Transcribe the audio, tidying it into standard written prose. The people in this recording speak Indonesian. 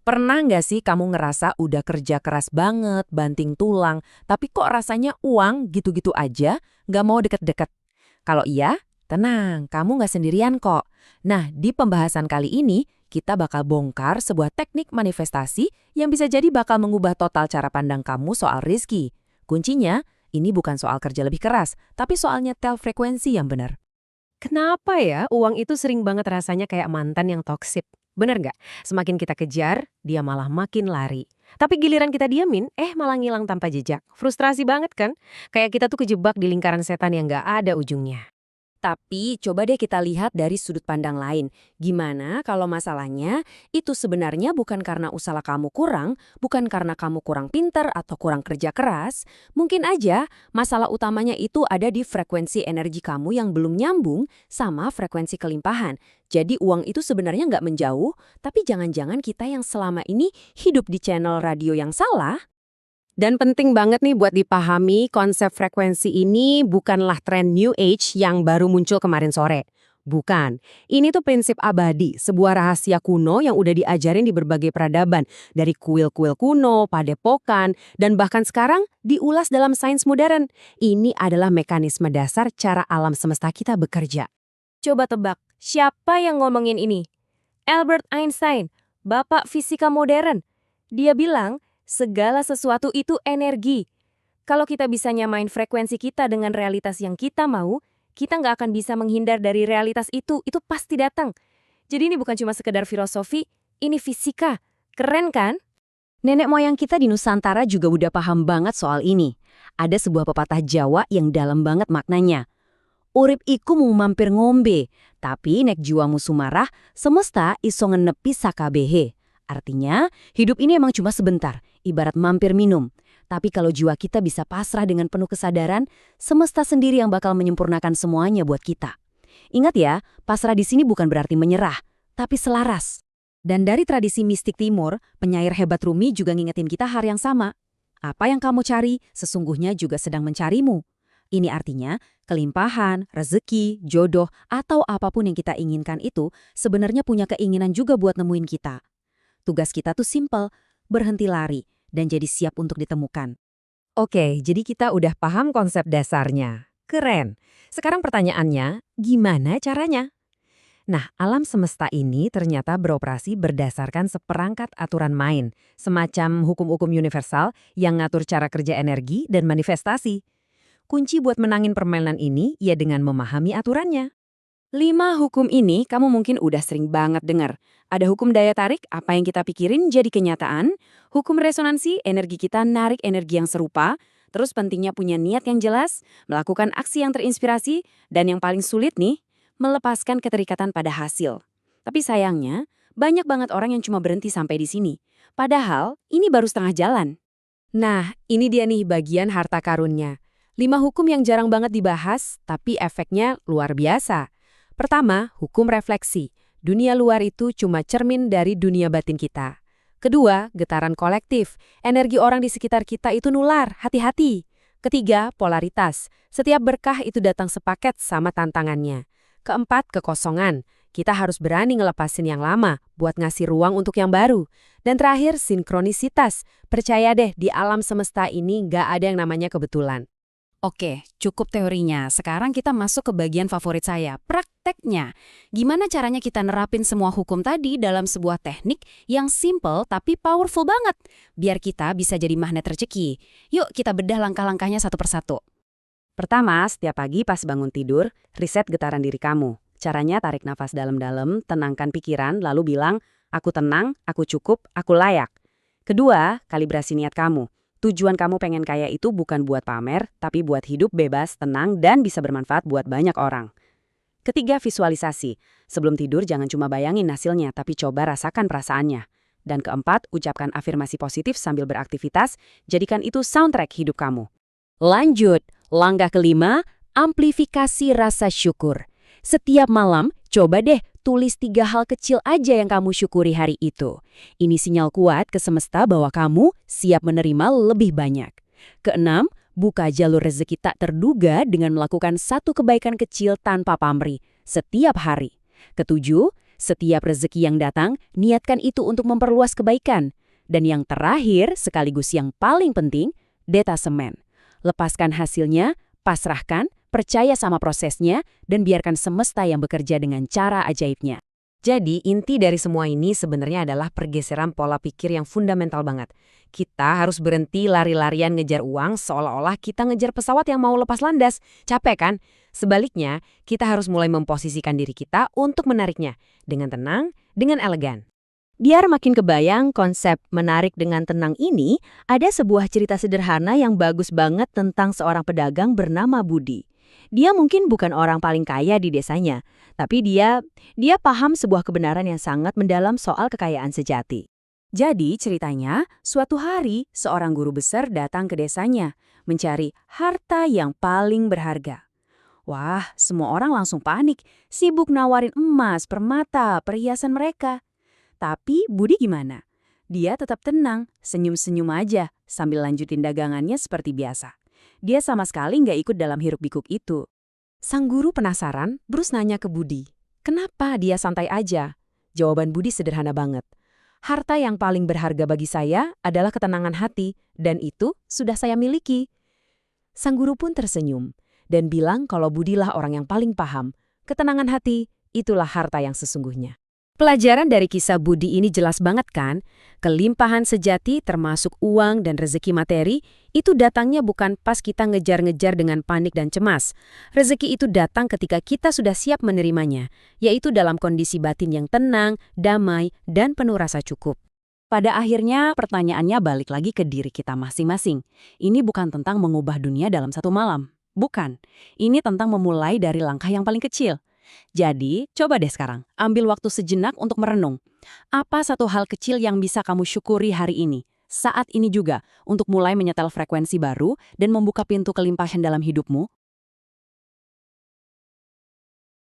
Pernah nggak sih kamu ngerasa udah kerja keras banget, banting tulang, tapi kok rasanya uang gitu-gitu aja, nggak mau deket-deket? Kalau iya, tenang, kamu nggak sendirian kok. Nah, di pembahasan kali ini, kita bakal bongkar sebuah teknik manifestasi yang bisa jadi bakal mengubah total cara pandang kamu soal rezeki. Kuncinya, ini bukan soal kerja lebih keras, tapi soal nyetel frekuensi yang benar. Kenapa ya uang itu sering banget rasanya kayak mantan yang toksik? Bener nggak? Semakin kita kejar, dia malah makin lari. Tapi giliran kita diamin, malah ngilang tanpa jejak. Frustrasi banget kan? Kayak kita tuh kejebak di lingkaran setan yang nggak ada ujungnya. Tapi coba deh kita lihat dari sudut pandang lain. Gimana kalau masalahnya itu sebenarnya bukan karena usaha kamu kurang, bukan karena kamu kurang pinter atau kurang kerja keras. Mungkin aja masalah utamanya itu ada di frekuensi energi kamu yang belum nyambung sama frekuensi kelimpahan. Jadi uang itu sebenarnya nggak menjauh, tapi jangan-jangan kita yang selama ini hidup di channel radio yang salah. Dan penting banget nih buat dipahami konsep frekuensi ini bukanlah tren New Age yang baru muncul kemarin sore. Bukan. Ini tuh prinsip abadi, sebuah rahasia kuno yang udah diajarin di berbagai peradaban. Dari kuil-kuil kuno, padepokan, dan bahkan sekarang diulas dalam sains modern. Ini adalah mekanisme dasar cara alam semesta kita bekerja. Coba tebak, siapa yang ngomongin ini? Albert Einstein, bapak fisika modern. Dia bilang, segala sesuatu itu energi. Kalau kita bisa nyamain frekuensi kita dengan realitas yang kita mau, kita nggak akan bisa menghindar dari realitas itu pasti datang. Jadi ini bukan cuma sekedar filosofi, ini fisika. Keren kan? Nenek moyang kita di Nusantara juga udah paham banget soal ini. Ada sebuah pepatah Jawa yang dalam banget maknanya. Urip iku mau mampir ngombe, tapi nek jiwamu sumarah, semesta iso ngenepi sakabehe. Artinya, hidup ini emang cuma sebentar, ibarat mampir minum. Tapi kalau jiwa kita bisa pasrah dengan penuh kesadaran, semesta sendiri yang bakal menyempurnakan semuanya buat kita. Ingat ya, pasrah di sini bukan berarti menyerah, tapi selaras. Dan dari tradisi mistik timur, penyair hebat Rumi juga ngingetin kita hal yang sama. Apa yang kamu cari, sesungguhnya juga sedang mencarimu. Ini artinya, kelimpahan, rezeki, jodoh, atau apapun yang kita inginkan itu sebenarnya punya keinginan juga buat nemuin kita. Tugas kita tuh simpel, berhenti lari, dan jadi siap untuk ditemukan. Oke, jadi kita udah paham konsep dasarnya. Keren. Sekarang pertanyaannya, gimana caranya? Nah, alam semesta ini ternyata beroperasi berdasarkan seperangkat aturan main, semacam hukum-hukum universal yang ngatur cara kerja energi dan manifestasi. Kunci buat menangin permainan ini ya dengan memahami aturannya. 5 hukum ini kamu mungkin udah sering banget dengar. Ada hukum daya tarik, apa yang kita pikirin jadi kenyataan. Hukum resonansi, energi kita narik energi yang serupa. Terus pentingnya punya niat yang jelas, melakukan aksi yang terinspirasi, dan yang paling sulit nih, melepaskan keterikatan pada hasil. Tapi sayangnya, banyak banget orang yang cuma berhenti sampai di sini. Padahal, ini baru setengah jalan. Nah, ini dia nih bagian harta karunnya. 5 hukum yang jarang banget dibahas, tapi efeknya luar biasa. Pertama, hukum refleksi. Dunia luar itu cuma cermin dari dunia batin kita. Kedua, getaran kolektif. Energi orang di sekitar kita itu nular, hati-hati. Ketiga, polaritas. Setiap berkah itu datang sepaket sama tantangannya. Keempat, kekosongan. Kita harus berani ngelepasin yang lama buat ngasih ruang untuk yang baru. Dan terakhir, sinkronisitas. Percaya deh, di alam semesta ini nggak ada yang namanya kebetulan. Oke, cukup teorinya. Sekarang kita masuk ke bagian favorit saya, prakteknya. Gimana caranya kita nerapin semua hukum tadi dalam sebuah teknik yang simple tapi powerful banget, biar kita bisa jadi magnet rezeki. Yuk kita bedah langkah-langkahnya satu persatu. Pertama, setiap pagi pas bangun tidur, riset getaran diri kamu. Caranya tarik nafas dalam-dalam, tenangkan pikiran, lalu bilang, aku tenang, aku cukup, aku layak. Kedua, kalibrasi niat kamu. Tujuan kamu pengen kaya itu bukan buat pamer, tapi buat hidup bebas, tenang, dan bisa bermanfaat buat banyak orang. Ketiga, visualisasi. Sebelum tidur jangan cuma bayangin hasilnya, tapi coba rasakan perasaannya. Dan keempat, ucapkan afirmasi positif sambil beraktivitas, jadikan itu soundtrack hidup kamu. Lanjut, langkah kelima, amplifikasi rasa syukur. Setiap malam, coba deh tulis 3 hal kecil aja yang kamu syukuri hari itu. Ini sinyal kuat ke semesta bahwa kamu siap menerima lebih banyak. Keenam, buka jalur rezeki tak terduga dengan melakukan satu kebaikan kecil tanpa pamrih setiap hari. Ketujuh, Setiap rezeki yang datang, niatkan itu untuk memperluas kebaikan. Dan yang terakhir, sekaligus yang paling penting, detasemen. Lepaskan hasilnya, pasrahkan, percaya sama prosesnya, dan biarkan semesta yang bekerja dengan cara ajaibnya. Jadi, inti dari semua ini sebenarnya adalah pergeseran pola pikir yang fundamental banget. Kita harus berhenti lari-larian ngejar uang seolah-olah kita ngejar pesawat yang mau lepas landas. Capek kan? Sebaliknya, kita harus mulai memposisikan diri kita untuk menariknya. Dengan tenang, dengan elegan. Biar makin kebayang konsep menarik dengan tenang ini, ada sebuah cerita sederhana yang bagus banget tentang seorang pedagang bernama Budi. Dia mungkin bukan orang paling kaya di desanya, tapi dia paham sebuah kebenaran yang sangat mendalam soal kekayaan sejati. Jadi ceritanya, suatu hari seorang guru besar datang ke desanya, mencari harta yang paling berharga. Wah, semua orang langsung panik, sibuk nawarin emas, permata, perhiasan mereka. Tapi Budi gimana? Dia tetap tenang, senyum-senyum aja, sambil lanjutin dagangannya seperti biasa. Dia sama sekali nggak ikut dalam hiruk-pikuk itu. Sang guru penasaran, terus nanya ke Budi, kenapa dia santai aja? Jawaban Budi sederhana banget. Harta yang paling berharga bagi saya adalah ketenangan hati, dan itu sudah saya miliki. Sang guru pun tersenyum, dan bilang kalau Budilah orang yang paling paham. Ketenangan hati, itulah harta yang sesungguhnya. Pelajaran dari kisah Budi ini jelas banget kan? Kelimpahan sejati termasuk uang dan rezeki materi, itu datangnya bukan pas kita ngejar-ngejar dengan panik dan cemas. Rezeki itu datang ketika kita sudah siap menerimanya, yaitu dalam kondisi batin yang tenang, damai, dan penuh rasa cukup. Pada akhirnya, pertanyaannya balik lagi ke diri kita masing-masing. Ini bukan tentang mengubah dunia dalam satu malam. Bukan. Ini tentang memulai dari langkah yang paling kecil. Jadi, coba deh sekarang, ambil waktu sejenak untuk merenung. Apa satu hal kecil yang bisa kamu syukuri hari ini, saat ini juga, untuk mulai menyetel frekuensi baru dan membuka pintu kelimpahan dalam hidupmu?